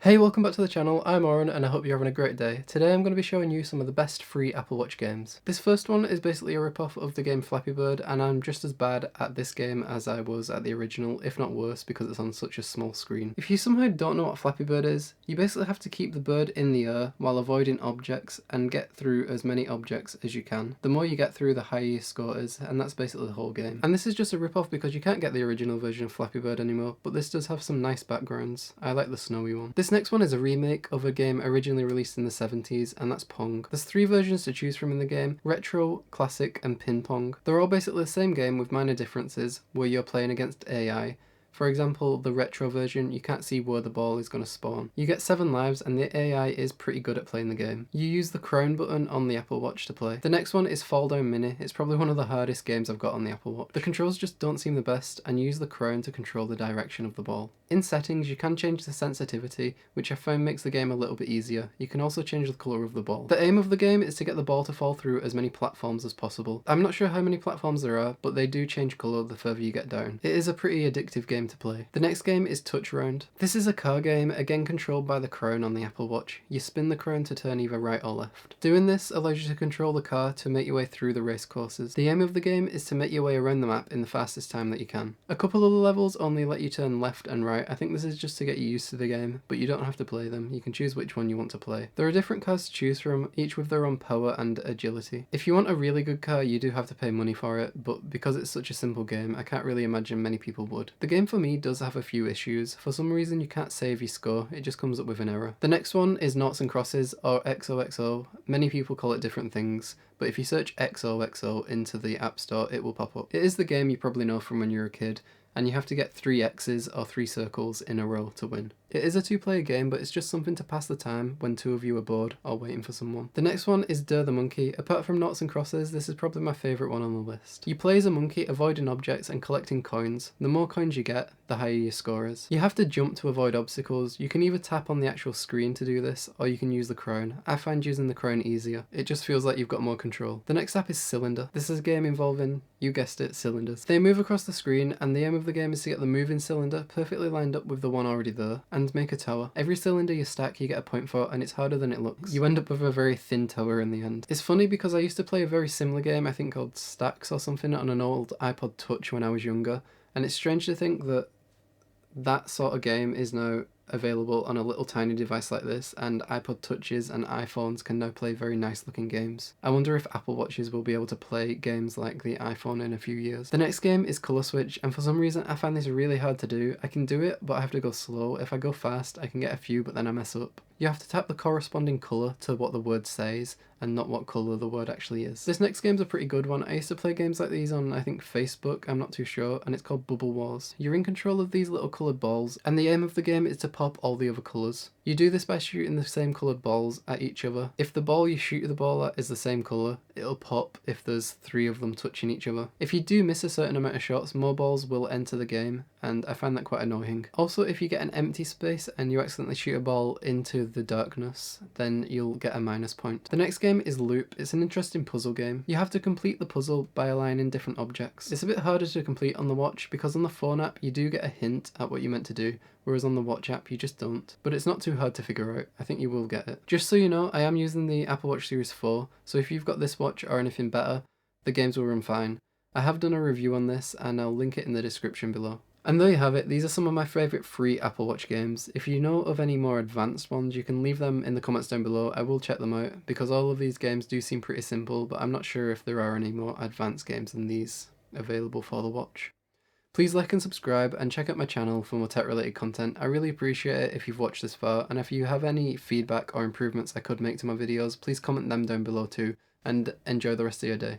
Hey, welcome back to the channel. I'm Oren and I hope you're having a great day. Today I'm going to be showing you some of the best free Apple Watch games. This first one is basically a ripoff of the game Flappy Bird, and I'm just as bad at this game as I was at the original, if not worse, because it's on such a small screen. If you somehow don't know what Flappy Bird is, you basically have to keep the bird in the air while avoiding objects and get through as many objects as you can. The more you get through, the higher your score is, and that's basically the whole game. And this is just a ripoff because you can't get the original version of Flappy Bird anymore, but this does have some nice backgrounds. I like the snowy one. This next one is a remake of a game originally released in the 70s, and that's Pong. There's 3 versions to choose from in the game: Retro, Classic, and Pin Pong. They're all basically the same game with minor differences where you're playing against AI. For example, the retro version, you can't see where the ball is going to spawn. You get 7 lives and the AI is pretty good at playing the game. You use the crown button on the Apple Watch to play. The next one is Fall Down Mini. It's probably one of the hardest games I've got on the Apple Watch. The controls just don't seem the best, and you use the crown to control the direction of the ball. In settings, you can change the sensitivity, which I found makes the game a little bit easier. You can also change the colour of the ball. The aim of the game is to get the ball to fall through as many platforms as possible. I'm not sure how many platforms there are, but they do change colour the further you get down. It is a pretty addictive game to play. The next game is Touch Round. This is a car game, again controlled by the crown on the Apple Watch. You spin the crown to turn either right or left. Doing this allows you to control the car to make your way through the race courses. The aim of the game is to make your way around the map in the fastest time that you can. A couple of the levels only let you turn left and right. I think this is just to get you used to the game, but you don't have to play them. You can choose which one you want to play. There are different cars to choose from, each with their own power and agility. If you want a really good car, you do have to pay money for it, but because it's such a simple game, I can't really imagine many people would. The game for me does have a few issues. For some reason you can't save your score, it just comes up with an error. The next one is Noughts and Crosses, or XOXO. Many people call it different things, but if you search XOXO into the App Store, it will pop up. It is the game you probably know from when you were a kid, and you have to get 3 X's or 3 circles in a row to win. It is a 2-player game, but it's just something to pass the time when 2 of you are bored or waiting for someone. The next one is Dare the Monkey. Apart from Noughts and Crosses, this is probably my favourite one on the list. You play as a monkey, avoiding objects and collecting coins. The more coins you get, the higher your score is. You have to jump to avoid obstacles. You can either tap on the actual screen to do this, or you can use the crown. I find using the crown easier. It just feels like you've got more control. The next app is Cylinder. This is a game involving, you guessed it, cylinders. They move across the screen, and the aim of the game is to get the moving cylinder perfectly lined up with the one already there, and make a tower. Every cylinder you stack you get a point for, and it's harder than it looks. You end up with a very thin tower in the end. It's funny because I used to play a very similar game, I think called Stacks or something, on an old iPod Touch when I was younger, and it's strange to think that that sort of game is now available on a little tiny device like this, and iPod Touches and iPhones can now play very nice looking games. I wonder if Apple Watches will be able to play games like the iPhone in a few years. The next game is Colour Switch, and for some reason I find this really hard to do. I can do it, but I have to go slow. If I go fast, I can get a few, but then I mess up. You have to tap the corresponding colour to what the word says, and not what colour the word actually is. This next game's a pretty good one. I used to play games like these on, I think, Facebook, I'm not too sure, and it's called Bubble Wars. You're in control of these little coloured balls, and the aim of the game is to pop all the other colours. You do this by shooting the same coloured balls at each other. If the ball you shoot the ball at is the same colour, it'll pop if there's 3 of them touching each other. If you do miss a certain amount of shots, more balls will enter the game, and I find that quite annoying. Also, if you get an empty space and you accidentally shoot a ball into the darkness, then you'll get a minus point. The next game is Loop. It's an interesting puzzle game. You have to complete the puzzle by aligning different objects. It's a bit harder to complete on the watch because on the phone app you do get a hint at what you meant to do, whereas on the watch app you just don't. But it's not too hard to figure out. I think you will get it. Just so you know, I am using the Apple Watch Series 4, so if you've got this watch or anything better, the games will run fine. I have done a review on this and I'll link it in the description below. And there you have it. These are some of my favourite free Apple Watch games. If you know of any more advanced ones, you can leave them in the comments down below. I will check them out, because all of these games do seem pretty simple, but I'm not sure if there are any more advanced games than these available for the watch. Please like and subscribe, and check out my channel for more tech related content. I really appreciate it if you've watched this far, and if you have any feedback or improvements I could make to my videos, please comment them down below too, and enjoy the rest of your day.